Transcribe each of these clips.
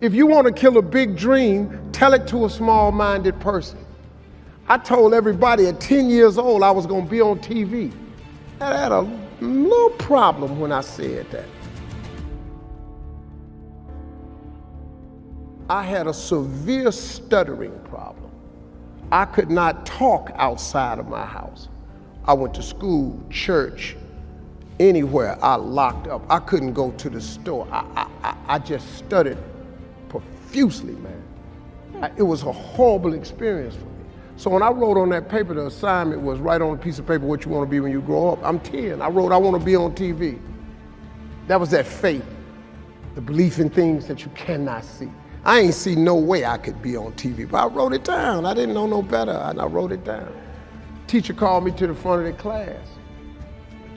If you want to kill a big dream, tell it to a small-minded person. I told everybody at 10 years old I was going to be on TV. I had a little problem when I said that. I had a severe stuttering problem. I could not talk outside of my house. I went to school, church, anywhere. I locked up. I couldn't go to the store. I just stuttered profusely, man. It was a horrible experience for me. So when I wrote on that paper, the assignment was write on a piece of paper what you want to be when you grow up. I'm 10. I wrote, I want to be on TV. That was that faith, the belief in things that you cannot see. I ain't see no way I could be on TV, but I wrote it down. I didn't know no better, and I wrote it down. Teacher called me to the front of the class.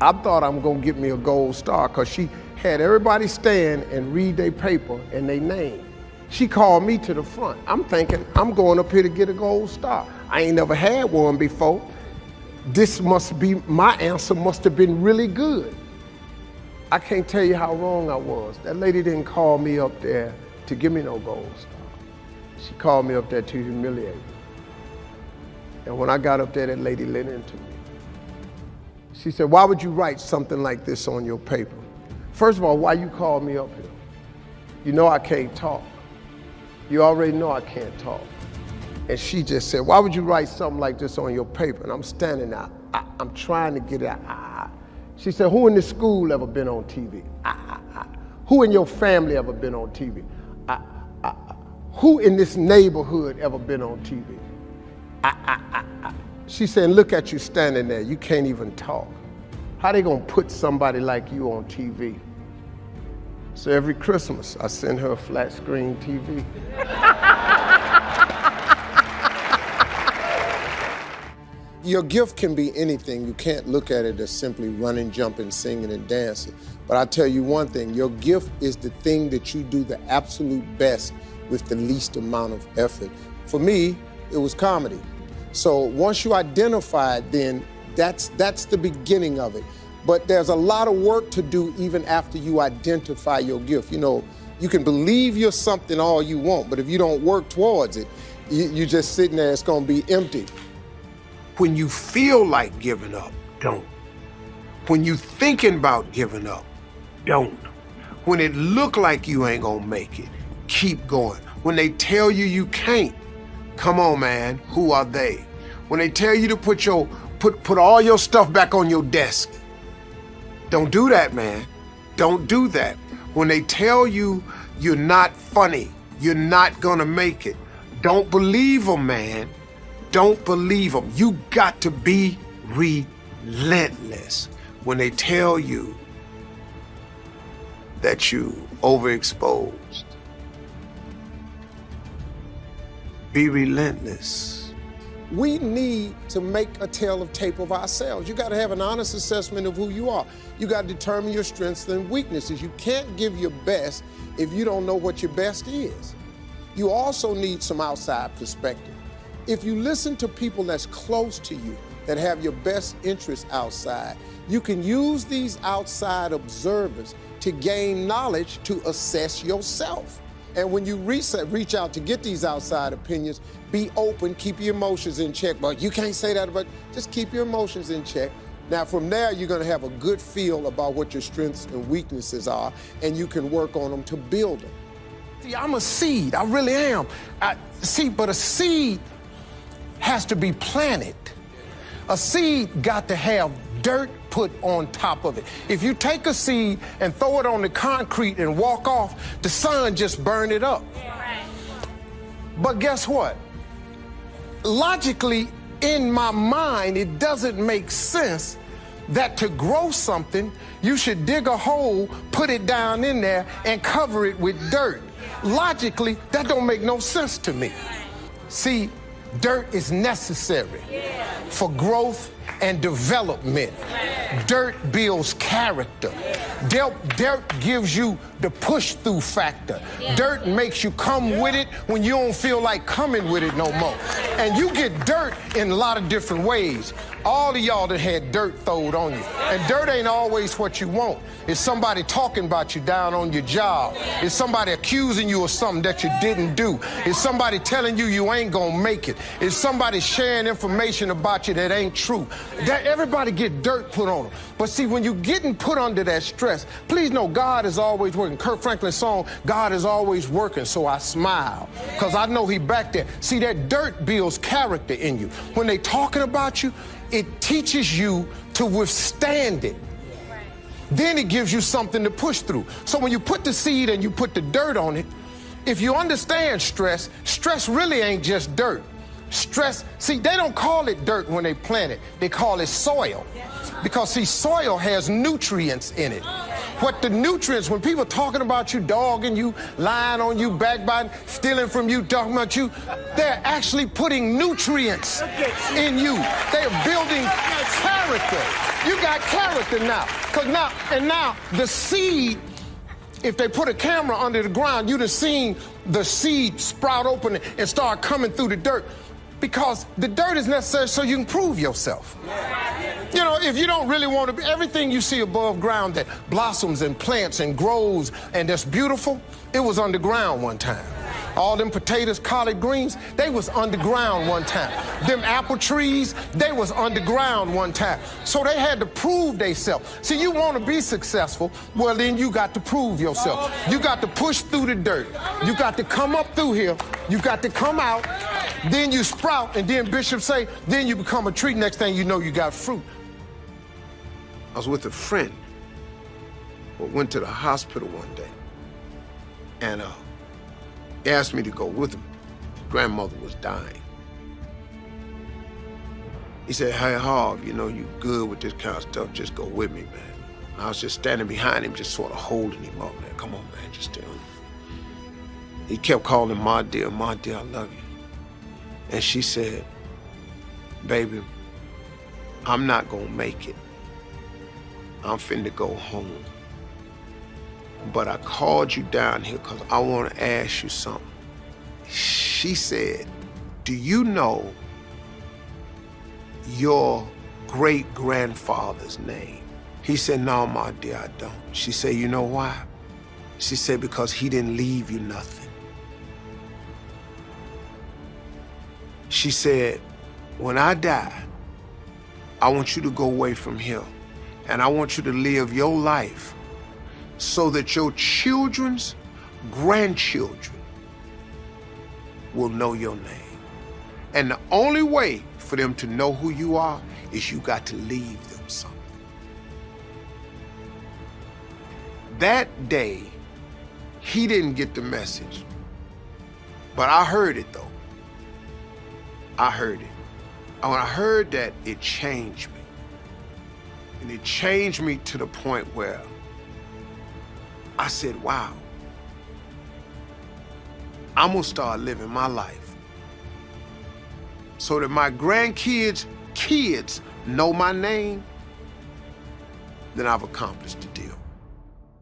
I thought I'm gonna get me a gold star because she had everybody stand and read their paper and their name. She called me to the front. I'm thinking, I'm going up here to get a gold star. I ain't never had one before. This must be, my answer must have been really good. I can't tell you how wrong I was. That lady didn't call me up there to give me no gold star. She called me up there to humiliate me. And when I got up there, that lady lit into me. She said, why would you write something like this on your paper? First of all, why you called me up here? You know I can't talk. You already know I can't talk. And she just said, why would you write something like this on your paper? And I'm standing there, I'm trying to get it out. She said, who in this school ever been on TV? Who in your family ever been on TV? Who in this neighborhood ever been on TV? She said, look at you standing there, you can't even talk. How they gonna put somebody like you on TV? So every Christmas, I send her a flat screen TV. Your gift can be anything. You can't look at it as simply running, jumping, singing, and dancing. But I'll tell you one thing, your gift is the thing that you do the absolute best with the least amount of effort. For me, it was comedy. So once you identify it, then that's the beginning of it. But there's a lot of work to do even after you identify your gift. You know, you can believe you're something all you want, but if you don't work towards it, you're just sitting there, it's gonna be empty. When you feel like giving up, don't. When you thinking about giving up, don't. When it look like you ain't gonna make it, keep going. When they tell you you can't, come on, man, who are they? When they tell you to put all your stuff back on your desk, don't do that, man. Don't do that. When they tell you you're not funny, you're not gonna make it, don't believe them, man. Don't believe them. You got to be relentless. When they tell you that you overexposed, be relentless. We need to make a tale of tape of ourselves. You got to have an honest assessment of who you are. You got to determine your strengths and weaknesses. You can't give your best if you don't know what your best is. You also need some outside perspective. If you listen to people that's close to you, that have your best interests outside, you can use these outside observers to gain knowledge to assess yourself. And when you reach out to get these outside opinions, be open, keep your emotions in check. But you can't say that, but just keep your emotions in check. Now, from there, you're gonna have a good feel about what your strengths and weaknesses are, and you can work on them to build them. See, I'm a seed, I really am. But a seed has to be planted. A seed got to have dirt put on top of it. If you take a seed and throw it on the concrete and walk off, the sun just burned it up. Yeah. But guess what? Logically, in my mind, it doesn't make sense that to grow something, you should dig a hole, put it down in there, and cover it with dirt. Logically, that don't make no sense to me. See, dirt is necessary for growth and development. Dirt builds character. Dirt gives you the push-through factor. Dirt makes you come with it when you don't feel like coming with it no more. And you get dirt in a lot of different ways. All of y'all that had dirt throwed on you. And dirt ain't always what you want. It's somebody talking about you down on your job. It's somebody accusing you of something that you didn't do. It's somebody telling you ain't gonna make it. It's somebody sharing information about you that ain't true. That everybody get dirt put on them. But see, when you're getting put under that stress, please know God is always working. Kirk Franklin's song, God is always working, so I smile. Because I know he back there. See, that dirt builds character in you. When they talking about you, it teaches you to withstand it. Then it gives you something to push through. So when you put the seed and you put the dirt on it, if you understand stress, stress really ain't just dirt. Stress, see, they don't call it dirt when they plant it. They call it soil. Because, see, soil has nutrients in it. What the nutrients, when people talking about you, dogging you, lying on you, backbiting, stealing from you, talking about you, they're actually putting nutrients in you. They're building character. You got character now. Now the seed, if they put a camera under the ground, you'd have seen the seed sprout open and start coming through the dirt. Because the dirt is necessary so you can prove yourself. You know, if you don't really want to be, everything you see above ground that blossoms and plants and grows and that's beautiful, it was underground one time. All them potatoes, collard greens, they was underground one time. Them apple trees, they was underground one time. So they had to prove themselves. See, you want to be successful, well, then you got to prove yourself. You got to push through the dirt. You got to come up through here. You got to come out. Then you sprout, and then Bishop say, then you become a tree. Next thing you know, you got fruit. I was with a friend who went to the hospital one day, and he asked me to go with him. His grandmother was dying. He said, hey, Harv, you know, you good with this kind of stuff, just go with me, man. And I was just standing behind him, just sort of holding him up, man. Come on, man, just stay on him. He kept calling my dear, I love you. And she said, baby, I'm not gonna make it. I'm finna go home. But I called you down here because I want to ask you something. She said, do you know your great-grandfather's name? He said, no, my dear, I don't. She said, you know why? She said, because he didn't leave you nothing. She said, when I die, I want you to go away from here, and I want you to live your life so that your children's grandchildren will know your name. And the only way for them to know who you are is you got to leave them something. That day, he didn't get the message, but I heard it though. I heard it. And when I heard that, it changed me. And it changed me to the point where I said, wow, I'm gonna start living my life so that my grandkids' kids know my name, then I've accomplished the deal.